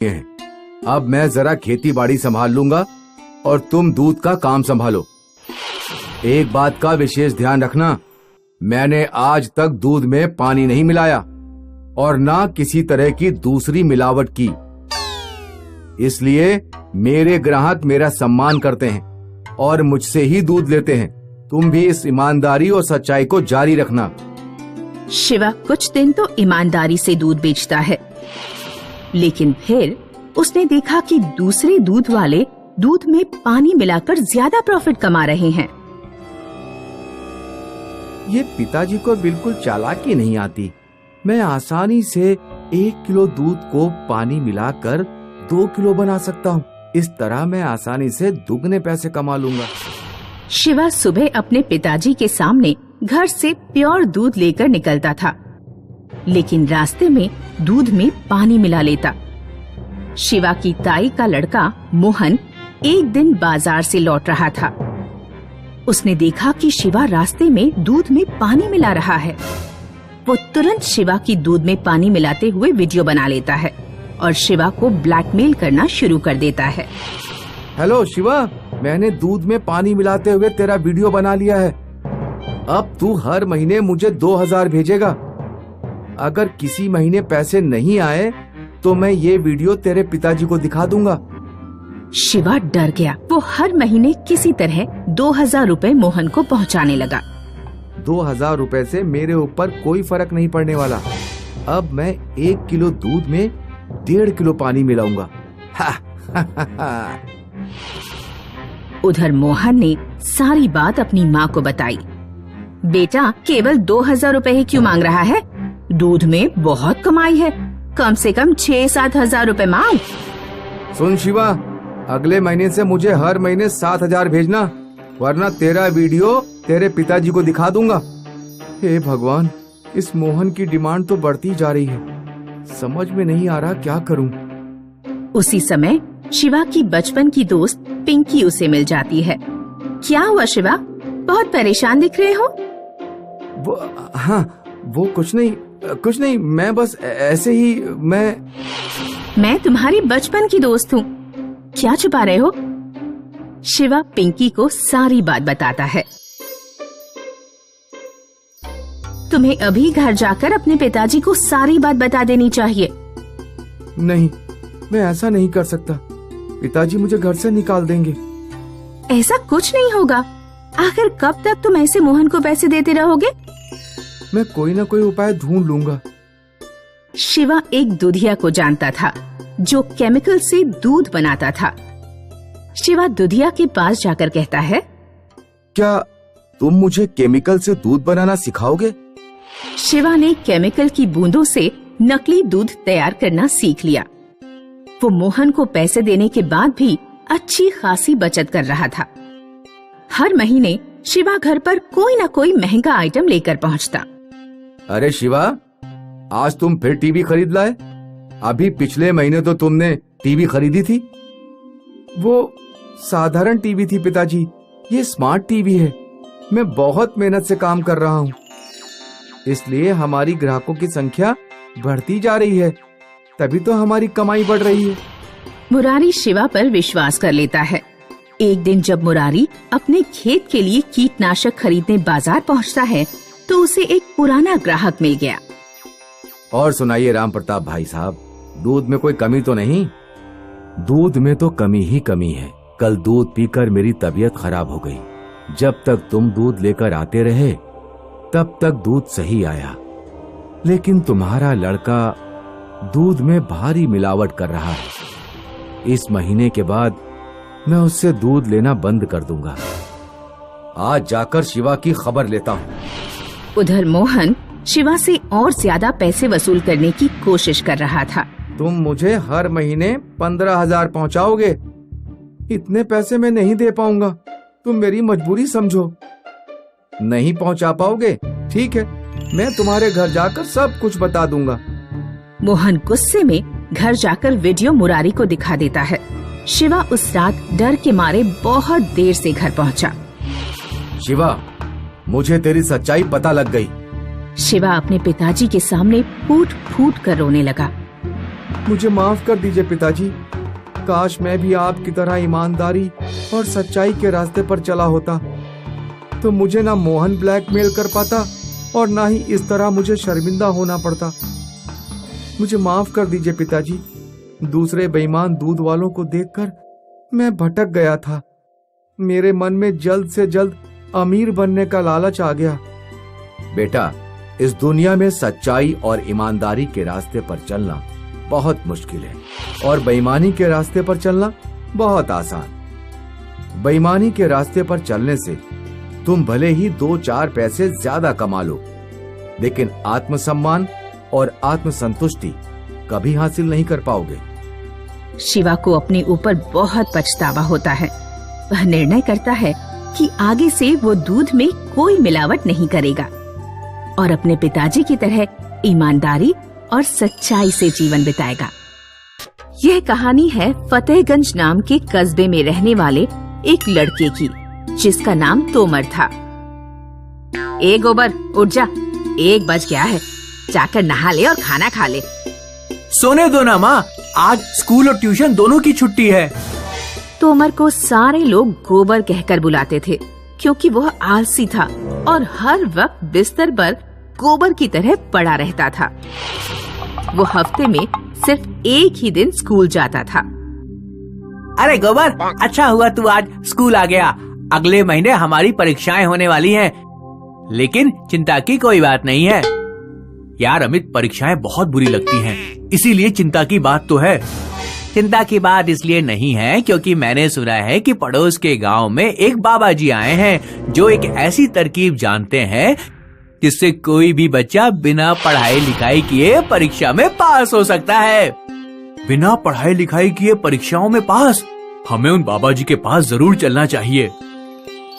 हैं। अब मैं जरा खेती बाड़ी संभाल लूंगा और तुम दूध का काम संभालो। एक बात का विशेष ध्यान रखना, मैंने आज तक दूध में पानी नहीं मिलाया और ना किसी तरह की दूसरी मिलावट की। इसलिए मेरे ग्राहक मेरा सम्मान करते हैं और मुझसे ही दूध लेते हैं। तुम भी इस ईमानदारी और सच्चाई को जारी रखना। शिवा कुछ दिन तो ईमानदारी से दूध बेचता है, लेकिन फिर उसने देखा कि दूसरे दूध वाले दूध में पानी मिलाकर ज्यादा प्रॉफिट कमा रहे हैं। ये पिताजी को बिल्कुल चालाकी नहीं आती। मैं आसानी से 1 किलो दूध को पानी मिलाकर 2 किलो बना सकता हूँ। इस तरह मैं आसानी से दुगने पैसे कमा लूंगा। शिवा सुबह अपने पिताजी के सामने घर से प्योर दूध लेकर निकलता था, लेकिन रास्ते में दूध में पानी मिला लेता। शिवा की ताई का लड़का मोहन एक दिन बाजार से लौट रहा था। उसने देखा कि शिवा रास्ते में दूध में पानी मिला रहा है। वो तुरंत शिवा की दूध में पानी मिलाते हुए वीडियो बना लेता है और शिवा को ब्लैकमेल करना शुरू कर देता है। हेलो शिवा, मैंने दूध में पानी मिलाते हुए तेरा वीडियो बना लिया है। अब तू हर महीने मुझे 2000 भेजेगा। अगर किसी महीने पैसे नहीं आए तो मैं ये वीडियो तेरे पिताजी को दिखा दूंगा। शिवा डर गया। वो हर महीने किसी तरह 2000 रुपए मोहन को पहुंचाने लगा। 2000 रुपए से मेरे ऊपर कोई फर्क नहीं पड़ने वाला। अब मैं 1 किलो दूध में 1.5 किलो पानी मिलाऊंगा। उधर मोहन ने सारी बात अपनी माँ को बताई। बेटा, केवल 2000 रुपए ही क्यों मांग रहा है? दूध में बहुत कमाई है, कम से कम 6-7 हजार रुपए मांग। सुन शिवा, अगले महीने से मुझे हर महीने 7000 भेजना, वरना तेरा वीडियो तेरे पिताजी को दिखा दूंगा। हे भगवान, इस मोहन की डिमांड तो बढ़ती जा रही है। समझ में नहीं आ रहा क्या करूं। उसी समय शिवा की बचपन की दोस्त पिंकी उसे मिल जाती है। क्या हुआ शिवा, बहुत परेशान दिख रहे हो? वो कुछ नहीं, मैं बस ऐसे ही। मैं तुम्हारी बचपन की दोस्त हूँ, क्या छुपा रहे हो? शिवा पिंकी को सारी बात बताता है। तुम्हें अभी घर जाकर अपने पिताजी को सारी बात बता देनी चाहिए। नहीं, मैं ऐसा नहीं कर सकता। पिताजी मुझे घर से निकाल देंगे। ऐसा कुछ नहीं होगा। आखिर कब तक तुम ऐसे मोहन को पैसे देते रहोगे? मैं कोई ना कोई उपाय ढूंढ लूंगा। शिवा एक दूधिया को जानता था जो केमिकल से दूध बनाता था। शिवा दूधिया के पास जाकर कहता है, क्या तुम मुझे केमिकल से दूध बनाना सिखाओगे? शिवा ने केमिकल की बूंदों से नकली दूध तैयार करना सीख लिया। वो मोहन को पैसे देने के बाद भी अच्छी खासी बचत कर रहा था। हर महीने शिवा घर पर कोई न कोई महंगा आइटम लेकर पहुंचता। अरे शिवा, आज तुम फिर टीवी खरीद लाए? अभी पिछले महीने तो तुमने टीवी खरीदी थी। वो साधारण टीवी थी पिताजी, ये स्मार्ट टीवी है। मैं बहुत मेहनत से काम कर रहा हूँ, इसलिए हमारी ग्राहकों की संख्या बढ़ती जा रही है, तभी तो हमारी कमाई बढ़ रही है। मुरारी शिवा पर विश्वास कर लेता है। एक दिन जब मुरारी अपने खेत के लिए कीटनाशक खरीदने बाजार पहुंचता है तो उसे एक पुराना ग्राहक मिल गया। और सुनाइए राम प्रताप भाई साहब, दूध में कोई कमी तो नहीं? दूध में तो कमी ही कमी है। कल दूध पीकर मेरी तबीयत खराब हो गई। जब तक तुम दूध लेकर आते रहे तब तक दूध सही आया, लेकिन तुम्हारा लड़का दूध में भारी मिलावट कर रहा है। इस महीने के बाद मैं उससे दूध लेना बंद कर दूंगा। आज जाकर शिवा की खबर लेता हूँ। उधर मोहन शिवा से और ज्यादा पैसे वसूल करने की कोशिश कर रहा था। तुम मुझे हर महीने 15,000 पहुँचाओगे? इतने पैसे मैं नहीं दे पाऊंगा, तुम मेरी मजबूरी समझो। नहीं पहुँचा पाओगे? ठीक है, मैं तुम्हारे घर जाकर सब कुछ बता दूंगा। मोहन गुस्से में घर जाकर वीडियो मुरारी को दिखा देता है। शिवा उस रात डर के मारे बहुत देर से घर पहुंचा। शिवा, मुझे तेरी सच्चाई पता लग गई। शिवा अपने पिताजी के सामने फूट फूट कर रोने लगा। मुझे माफ कर दीजिए पिताजी। काश मैं भी आपकी तरह ईमानदारी और सच्चाई के रास्ते पर चला होता, तो मुझे ना मोहन ब्लैकमेल कर पाता और ना ही इस तरह मुझे शर्मिंदा होना पड़ता। मुझे माफ कर दीजिए पिताजी। दूसरे बेईमान दूध वालों को देखकर मैं भटक गया था। मेरे मन में जल्द से जल्द अमीर बनने का लालच आ गया। बेटा, इस दुनिया में सच्चाई और ईमानदारी के रास्ते पर चलना बहुत मुश्किल है और बेईमानी के रास्ते पर चलना बहुत आसान। बेईमानी के रास्ते पर चलने से तुम भले ही 2-4 पैसे ज्यादा कमा लो, लेकिन आत्मसम्मान और आत्मसंतुष्टि कभी हासिल नहीं कर पाओगे। शिवा को अपने ऊपर बहुत पछतावा होता है। वह निर्णय करता है कि आगे से वो दूध में कोई मिलावट नहीं करेगा और अपने पिताजी की तरह ईमानदारी और सच्चाई से जीवन बिताएगा। यह कहानी है फतेहगंज नाम के कस्बे में रहने वाले एक लड़के की, जिसका नाम तोमर था। ए गोबर, उठ जा, 1 बज गया है, जाकर नहा ले और खाना खा ले। सोने दो ना माँ, आज स्कूल और ट्यूशन दोनों की छुट्टी है। तोमर को सारे लोग गोबर कहकर बुलाते थे, क्योंकि वह आलसी था और हर वक्त बिस्तर पर गोबर की तरह पड़ा रहता था। वो हफ्ते में सिर्फ एक ही दिन स्कूल जाता था। अरे गोबर, अच्छा हुआ तू आज स्कूल आ गया। अगले महीने हमारी परीक्षाएं होने वाली हैं, लेकिन चिंता की कोई बात नहीं है। यार अमित, परीक्षाएं बहुत बुरी लगती हैं, इसीलिए चिंता की बात तो है। चिंता की बात इसलिए नहीं है क्योंकि मैंने सुना है कि पड़ोस के गांव में एक बाबा जी आए हैं जो एक ऐसी तरकीब जानते हैं जिससे कोई भी बच्चा बिना पढ़ाई लिखाई किए परीक्षा में पास हो सकता है। बिना पढ़ाई लिखाई किए परीक्षाओं में पास? हमें उन बाबा जी के पास जरूर चलना चाहिए।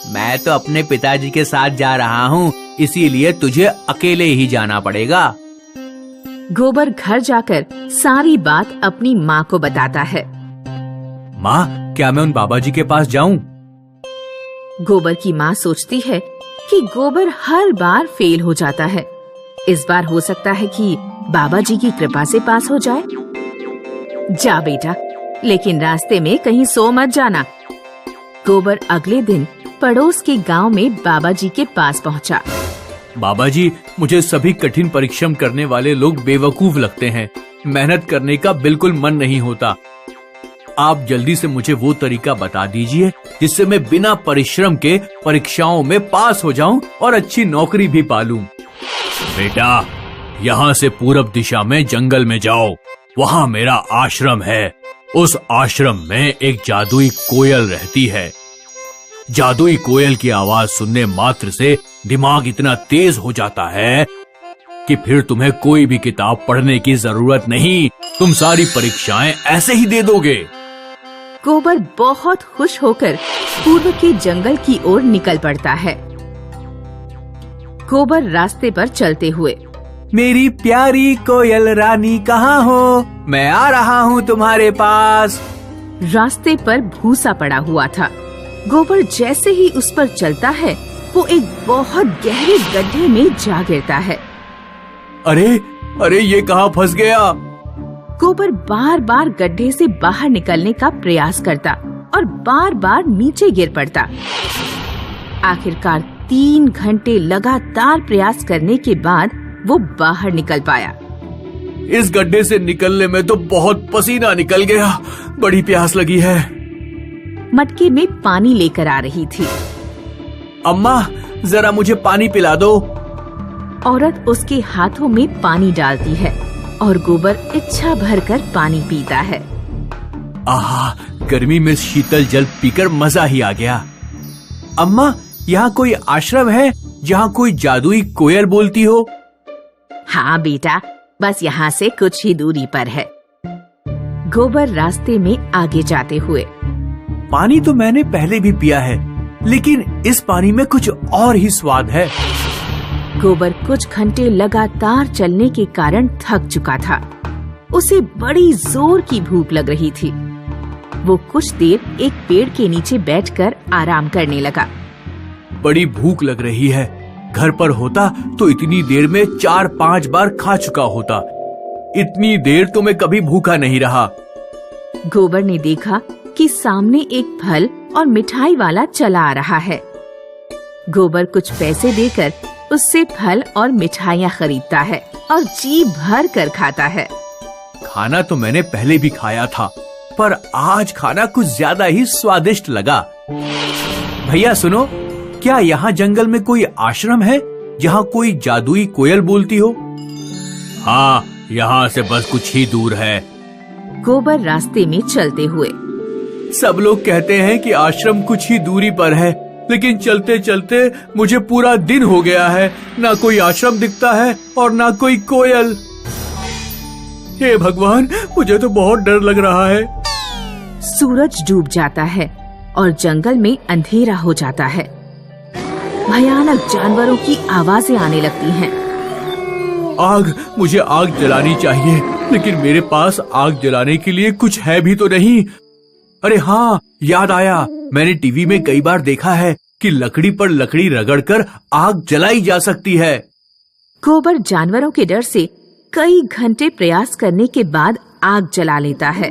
मैं तो अपने पिताजी के साथ जा रहा हूँ, इसीलिए तुझे अकेले ही जाना पड़ेगा। गोबर घर जाकर सारी बात अपनी माँ को बताता है। माँ, क्या मैं उन बाबा जी के पास जाऊँ? गोबर की माँ सोचती है कि गोबर हर बार फेल हो जाता है। इस बार हो सकता है कि बाबा जी की कृपा से पास हो जाए। जा बेटा, लेकिन रास्ते में कहीं सो मत जाना। गोबर अगले दिन पड़ोस के गांव में बाबा जी के पास पहुंचा। बाबा जी, मुझे सभी कठिन परिश्रम करने वाले लोग बेवकूफ लगते हैं। मेहनत करने का बिल्कुल मन नहीं होता। आप जल्दी से मुझे वो तरीका बता दीजिए जिससे मैं बिना परिश्रम के परीक्षाओं में पास हो जाऊं और अच्छी नौकरी भी पालूं। बेटा, यहाँ से पूरब दिशा में जंगल में जाओ, वहाँ मेरा आश्रम है। उस आश्रम में एक जादुई कोयल रहती है। जादुई कोयल की आवाज सुनने मात्र से दिमाग इतना तेज हो जाता है कि फिर तुम्हें कोई भी किताब पढ़ने की जरूरत नहीं। तुम सारी परीक्षाएं ऐसे ही दे दोगे। गोबर बहुत खुश होकर पूर्व के जंगल की ओर निकल पड़ता है। गोबर रास्ते पर चलते हुए, मेरी प्यारी कोयल रानी कहाँ हो? मैं आ रहा हूँ तुम्हारे पास। रास्ते पर भूसा पड़ा हुआ था। गोबर जैसे ही उस पर चलता है, वो एक बहुत गहरे गड्ढे में जा गिरता है। अरे अरे, ये कहाँ फंस गया? गोबर बार बार गड्ढे से बाहर निकलने का प्रयास करता और बार बार नीचे गिर पड़ता। आखिरकार 3 घंटे लगातार प्रयास करने के बाद वो बाहर निकल पाया। इस गड्ढे से निकलने में तो बहुत पसीना निकल गया। बड़ी प्यास लगी है। मटके में पानी लेकर आ रही थी। अम्मा, जरा मुझे पानी पिला दो। औरत उसके हाथों में पानी डालती है और गोबर इच्छा भरकर पानी पीता है। आहा, गर्मी में शीतल जल पीकर मजा ही आ गया। अम्मा, यहाँ कोई आश्रम है जहाँ कोई जादुई कोयल बोलती हो? हाँ बेटा, बस यहाँ से कुछ ही दूरी पर है। गोबर रास्ते में आगे जाते हुए, पानी तो मैंने पहले भी पिया है, लेकिन इस पानी में कुछ और ही स्वाद है। गोबर कुछ घंटे लगातार चलने के कारण थक चुका था। उसे बड़ी जोर की भूख लग रही थी। वो कुछ देर एक पेड़ के नीचे बैठकर आराम करने लगा। बड़ी भूख लग रही है। घर पर होता तो इतनी देर में 4-5 बार खा चुका होता। इतनी देर तो मैं कभी भूखा नहीं रहा। गोबर ने देखा कि सामने एक फल और मिठाई वाला चला आ रहा है। गोबर कुछ पैसे देकर उससे फल और मिठाइयाँ खरीदता है और जी भर कर खाता है। खाना तो मैंने पहले भी खाया था, पर आज खाना कुछ ज्यादा ही स्वादिष्ट लगा। भैया सुनो, क्या यहाँ जंगल में कोई आश्रम है जहाँ कोई जादुई कोयल बोलती हो? हाँ, यहाँ से बस कुछ ही दूर है। गोबर रास्ते में चलते हुए, सब लोग कहते हैं कि आश्रम कुछ ही दूरी पर है, लेकिन चलते चलते मुझे पूरा दिन हो गया है। ना कोई आश्रम दिखता है और ना कोई कोयल। हे भगवान, मुझे तो बहुत डर लग रहा है। सूरज डूब जाता है और जंगल में अंधेरा हो जाता है। भयानक जानवरों की आवाजें आने लगती हैं। आग, मुझे आग जलानी चाहिए, लेकिन मेरे पास आग जलाने के लिए कुछ है भी तो नहीं। अरे हाँ, याद आया, मैंने टीवी में कई बार देखा है कि लकड़ी पर लकड़ी रगड़कर आग जलाई जा सकती है। गोबर जानवरों के डर से कई घंटे प्रयास करने के बाद आग जला लेता है।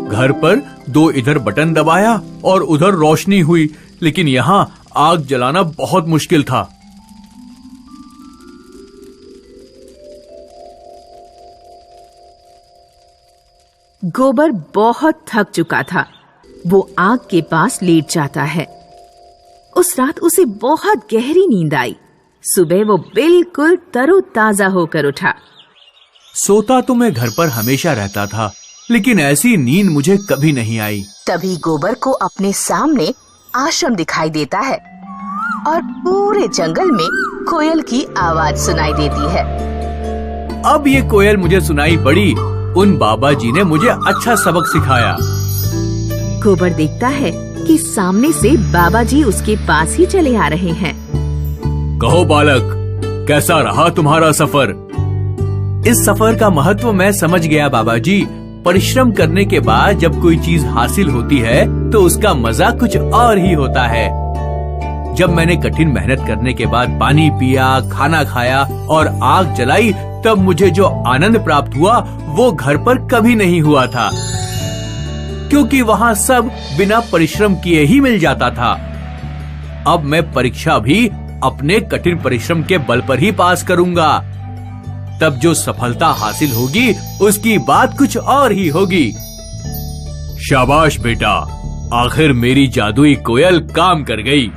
घर पर 2 इधर बटन दबाया और उधर रोशनी हुई, लेकिन यहाँ आग जलाना बहुत मुश्किल था। गोबर बहुत थक चुका था। वो आग के पास लेट जाता है। उस रात उसे बहुत गहरी नींद आई। सुबह वो बिल्कुल तरोताजा होकर उठा। सोता तो मैं घर पर हमेशा रहता था, लेकिन ऐसी नींद मुझे कभी नहीं आई। तभी गोबर को अपने सामने आश्रम दिखाई देता है और पूरे जंगल में कोयल की आवाज सुनाई देती है। अब ये कोयल मुझे सुनाई पड़ी। उन बाबा जी ने मुझे अच्छा सबक सिखाया। गोबर देखता है कि सामने से बाबा जी उसके पास ही चले आ रहे हैं। कहो बालक, कैसा रहा तुम्हारा सफर? इस सफर का महत्व मैं समझ गया बाबा जी। परिश्रम करने के बाद जब कोई चीज हासिल होती है तो उसका मजा कुछ और ही होता है। जब मैंने कठिन मेहनत करने के बाद पानी पिया, खाना खाया और आग जलाई, तब मुझे जो आनंद प्राप्त हुआ वो घर पर कभी नहीं हुआ था, क्योंकि वहाँ सब बिना परिश्रम किए ही मिल जाता था। अब मैं परीक्षा भी अपने कठिन परिश्रम के बल पर ही पास करूंगा। तब जो सफलता हासिल होगी उसकी बात कुछ और ही होगी। शाबाश बेटा, आखिर मेरी जादुई कोयल काम कर गई।